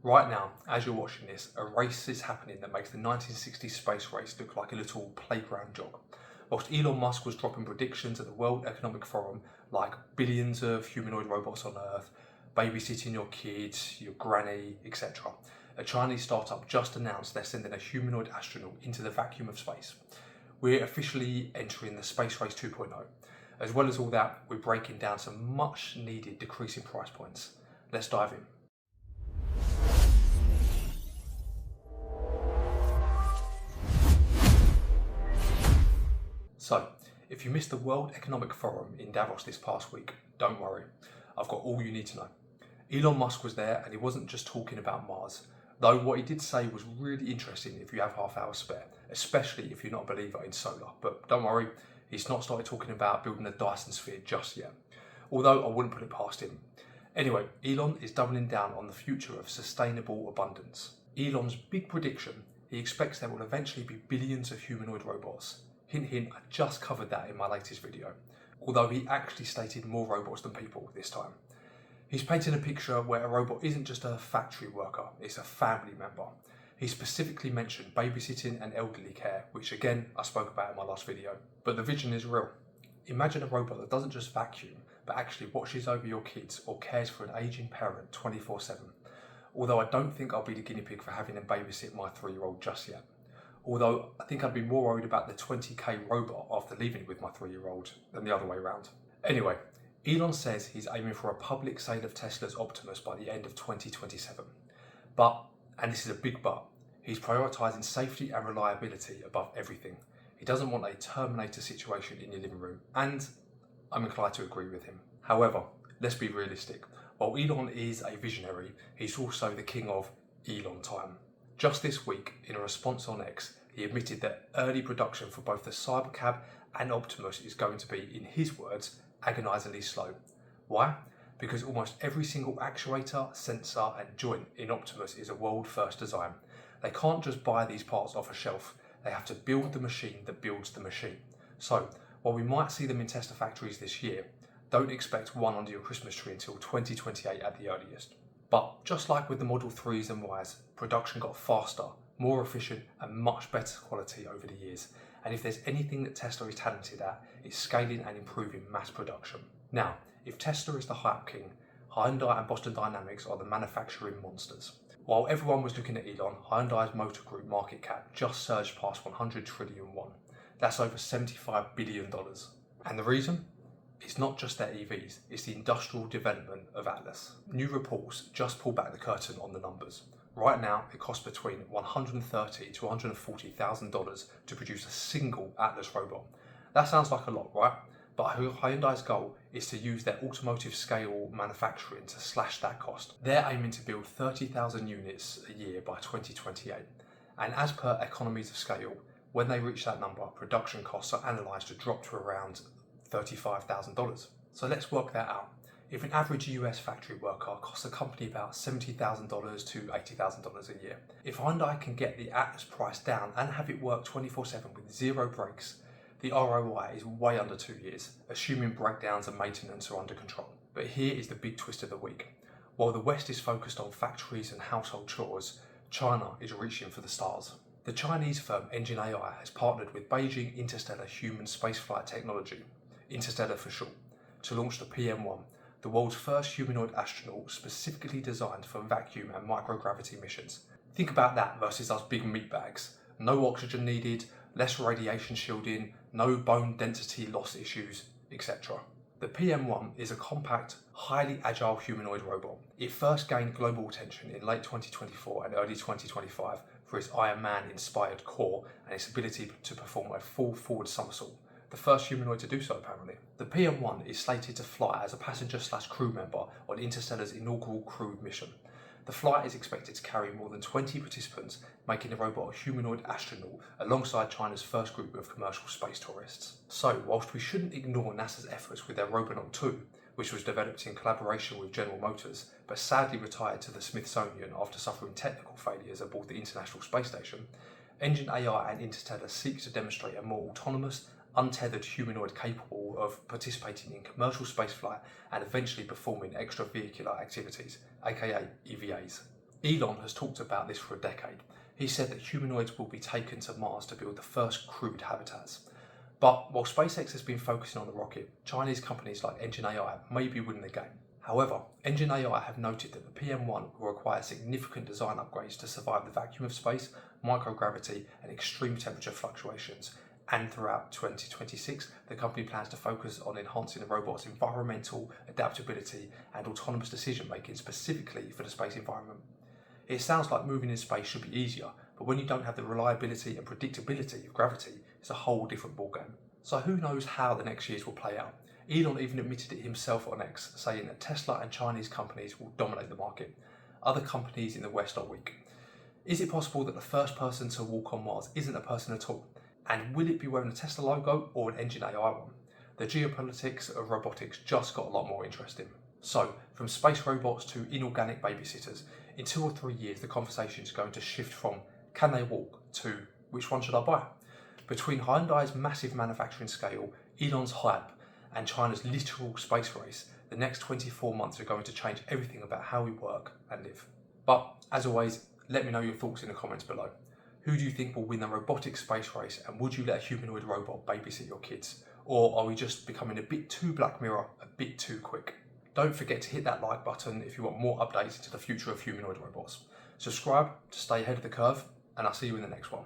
Right now, as you're watching this, a race is happening that makes the 1960s space race look like a little playground jog. Whilst Elon Musk was dropping predictions at the World Economic Forum like billions of humanoid robots on Earth, babysitting your kids, your granny, etc., a Chinese startup just announced they're sending a humanoid astronaut into the vacuum of space. We're officially entering the space race 2.0. As well as all that, we're breaking down some much needed decrease in price points. Let's dive in. So, if you missed the World Economic Forum in Davos this past week, don't worry, I've got all you need to know. Elon Musk was there and he wasn't just talking about Mars, though what he did say was really interesting if you have half hour spare, especially if you're not a believer in solar. But don't worry, he's not started talking about building a Dyson sphere just yet, although I wouldn't put it past him. Anyway, Elon is doubling down on the future of sustainable abundance. Elon's big prediction, he expects there will eventually be billions of humanoid robots. Hint hint, I just covered that in my latest video, although he actually stated more robots than people this time. He's painting a picture where a robot isn't just a factory worker, it's a family member. He specifically mentioned babysitting and elderly care, which again I spoke about in my last video. But the vision is real. Imagine a robot that doesn't just vacuum, but actually watches over your kids or cares for an aging parent 24/7. Although I don't think I'll be the guinea pig for having to babysit my 3-year-old just yet. Although I think I'd be more worried about the 20k robot after leaving it with my 3-year-old than the other way around. Anyway, Elon says he's aiming for a public sale of Tesla's Optimus by the end of 2027. But, and this is a big but, he's prioritising safety and reliability above everything. He doesn't want a Terminator situation in your living room, and I'm inclined to agree with him. However, let's be realistic. While Elon is a visionary, he's also the king of Elon time. Just this week, in a response on X, he admitted that early production for both the Cybercab and Optimus is going to be, in his words, agonisingly slow. Why? Because almost every single actuator, sensor and joint in Optimus is a world-first design. They can't just buy these parts off a shelf, they have to build the machine that builds the machine. So, while we might see them in Tesla factories this year, don't expect one under your Christmas tree until 2028 at the earliest. But just like with the Model 3s and Ys, production got faster, more efficient and much better quality over the years. And if there's anything that Tesla is talented at, it's scaling and improving mass production. Now, if Tesla is the hype king, Hyundai and Boston Dynamics are the manufacturing monsters. While everyone was looking at Elon, Hyundai's Motor Group market cap just surged past 100 trillion won. That's over $75 billion. And the reason? It's not just their EVs, it's the industrial development of Atlas. New reports just pull back the curtain on the numbers. Right now, it costs between $130,000 to $140,000 to produce a single Atlas robot. That sounds like a lot, right? But Hyundai's goal is to use their automotive scale manufacturing to slash that cost. They're aiming to build 30,000 units a year by 2028. And as per economies of scale, when they reach that number, production costs are analysed to drop to around $35,000. So let's work that out. If an average US factory worker costs a company about $70,000 to $80,000 a year, if Hyundai can get the Atlas price down and have it work 24/7 with zero breaks, the ROI is way under 2 years, assuming breakdowns and maintenance are under control. But here is the big twist of the week. While the West is focused on factories and household chores, China is reaching for the stars. The Chinese firm Engine AI has partnered with Beijing Interstellar human spaceflight technology, Interstellar for short, to launch the PM-1, the world's first humanoid astronaut specifically designed for vacuum and microgravity missions. Think about that versus us big meat bags. No oxygen needed, less radiation shielding, no bone density loss issues, etc. The PM-1 is a compact, highly agile humanoid robot. It first gained global attention in late 2024 and early 2025 for its Iron Man-inspired core and its ability to perform a full forward somersault. The first humanoid to do so apparently. The PM-1 is slated to fly as a passenger/crew member on Interstellar's inaugural crewed mission. The flight is expected to carry more than 20 participants, making the robot a humanoid astronaut alongside China's first group of commercial space tourists. So, whilst we shouldn't ignore NASA's efforts with their Robonaut 2, which was developed in collaboration with General Motors, but sadly retired to the Smithsonian after suffering technical failures aboard the International Space Station, Engine AI and Interstellar seek to demonstrate a more autonomous, untethered humanoid capable of participating in commercial spaceflight and eventually performing extravehicular activities, aka EVAs. Elon has talked about this for a decade. He said that humanoids will be taken to Mars to build the first crewed habitats. But while SpaceX has been focusing on the rocket, Chinese companies like Engine AI may be winning the game. However, Engine AI have noted that the PM1 will require significant design upgrades to survive the vacuum of space, microgravity, and extreme temperature fluctuations. And throughout 2026, the company plans to focus on enhancing the robot's environmental adaptability and autonomous decision making specifically for the space environment. It sounds like moving in space should be easier, but when you don't have the reliability and predictability of gravity, it's a whole different ballgame. So who knows how the next years will play out? Elon even admitted it himself on X, saying that Tesla and Chinese companies will dominate the market. Other companies in the West are weak. Is it possible that the first person to walk on Mars isn't a person at all? And will it be wearing a Tesla logo or an Engine AI one? The geopolitics of robotics just got a lot more interesting. So, from space robots to inorganic babysitters, in 2 or 3 years the conversation is going to shift from can they walk to which one should I buy? Between Hyundai's massive manufacturing scale, Elon's hype, and China's literal space race, the next 24 months are going to change everything about how we work and live. But, as always, let me know your thoughts in the comments below. Who do you think will win the robotic space race, and would you let a humanoid robot babysit your kids? Or are we just becoming a bit too Black Mirror, a bit too quick? Don't forget to hit that like button if you want more updates into the future of humanoid robots. Subscribe to stay ahead of the curve, and I'll see you in the next one.